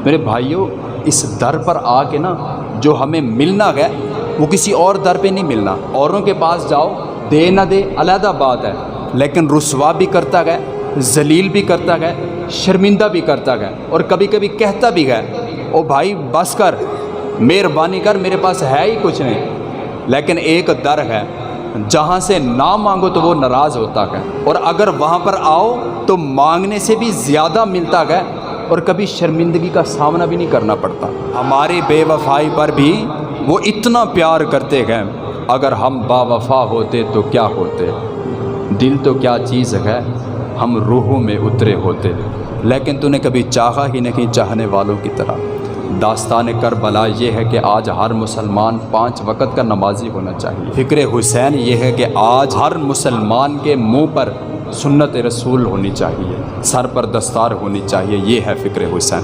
मेरे भाइयों, इस दर पर आके ना जो हमें मिलना है वो किसी और दर पे नहीं मिलना। औरों के पास जाओ, दे ना दे अलहदा बात है, लेकिन रुसवा भी करता है, जलील भी करता है, शर्मिंदा भी करता है, और कभी कभी कहता भी है ओ भाई बस कर, मेहरबानी कर, मेरे पास है ही कुछ नहीं। लेकिन एक दर है जहाँ से ना मांगो तो वो नाराज़ होता है, और अगर वहाँ पर आओ तो मांगने से भी ज़्यादा मिलता है, और कभी शर्मिंदगी का सामना भी नहीं करना पड़ता। हमारी बेवफाई पर भी वो इतना प्यार करते हैं। अगर हम बावफा होते तो क्या होते, दिल तो क्या चीज़ है, हम रूहों में उतरे होते, लेकिन तूने कभी चाहा ही नहीं चाहने वालों की तरह। दास्तान करबला ये है कि आज हर मुसलमान 5 वक़्त का नमाजी होना चाहिए। फ़िक्र हुसैन ये है कि आज हर मुसलमान के मुंह पर सुन्नत रसूल होनी चाहिए, सर पर दस्तार होनी चाहिए। ये है फ़िक्र हुसैन।